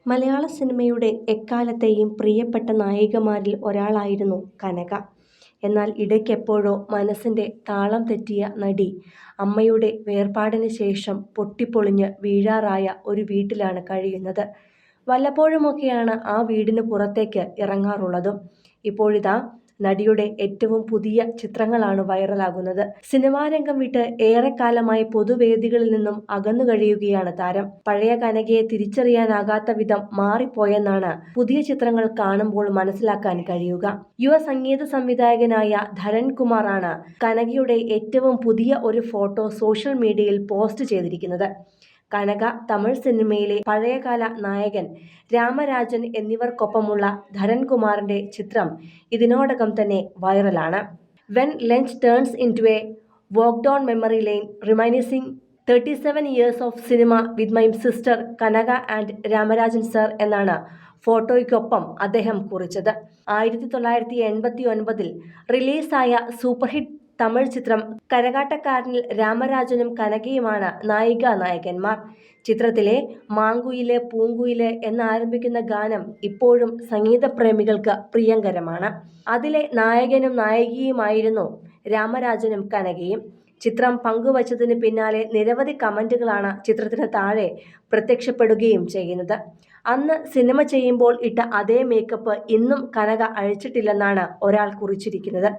മലയാള സിനിമയുടെ എക്കാലത്തെയും പ്രിയപ്പെട്ട നായികമാരിൽ ഒരാളായിരുന്നു കനക. എന്നാൽ ഇടയ്ക്കെപ്പോഴോ മനസ്സിൻ്റെ താളം തെറ്റിയ നടി അമ്മയുടെ വേർപാടിന് ശേഷം പൊട്ടിപ്പൊളിഞ്ഞ് വീഴാറായ ഒരു വീട്ടിലാണ് കഴിയുന്നത്. വല്ലപ്പോഴുമൊക്കെയാണ് ആ വീടിന് പുറത്തേക്ക് ഇറങ്ങാറുള്ളതും. ഇപ്പോഴിതാ നടിയുടെ ഏറ്റവും പുതിയ ചിത്രങ്ങളാണ് വൈറലാകുന്നത്. സിനിമാരംഗം വിട്ട് ഏറെക്കാലമായി പൊതുവേദികളിൽ നിന്നും അകന്നു കഴിയുകയാണ് താരം. പഴയ കനകയെ തിരിച്ചറിയാനാകാത്ത വിധം മാറിപ്പോയെന്നാണ് പുതിയ ചിത്രങ്ങൾ കാണുമ്പോൾ മനസ്സിലാക്കാൻ കഴിയുക. യുവ സംഗീത സംവിധായകനായ ധരൺ കുമാർ ആണ് കനകയുടെ ഏറ്റവും പുതിയ ഒരു ഫോട്ടോ സോഷ്യൽ മീഡിയയിൽ പോസ്റ്റ് ചെയ്തിരിക്കുന്നത്. കനക തമിഴ് സിനിമയിലെ പഴയകാല നായകൻ രാമരാജൻ എന്നിവർക്കൊപ്പമുള്ള ധരൺ കുമാറിന്റെ ചിത്രം ഇതിനോടകം തന്നെ വൈറലാണ്. When lunch turns into a walk down memory lane reminiscing 37 years of cinema with my sister Kanaka and Ramarajan sir എന്നാണ് ഫോട്ടോയ്ക്കൊപ്പം അദ്ദേഹം കുറിച്ചത്. 1989 റിലീസായ സൂപ്പർഹിറ്റ് തമിഴ് ചിത്രം കരകാട്ടക്കാരനിൽ രാമരാജനും കനകയുമാണ് നായികാനായകന്മാർ. ചിത്രത്തിലെ മാങ്കുയില് പൂങ്കുയില് എന്നാരംഭിക്കുന്ന ഗാനം ഇപ്പോഴും സംഗീതപ്രേമികൾക്ക് പ്രിയങ്കരമാണ്. അതിലെ നായകനും നായികയുമായിരുന്നു രാമരാജനും കനകയും. ചിത്രം പങ്കുവച്ചതിന് പിന്നാലെ നിരവധി കമന്റുകളാണ് ചിത്രത്തിന് താഴെ പ്രത്യക്ഷപ്പെടുകയും ചെയ്യുന്നത്. അന്ന് സിനിമ ചെയ്യുമ്പോൾ ഇട്ട അതേ മേക്കപ്പ് ഇന്നും കനക അഴിച്ചിട്ടില്ലെന്നാണ് ഒരാൾ കുറിച്ചിരിക്കുന്നത്.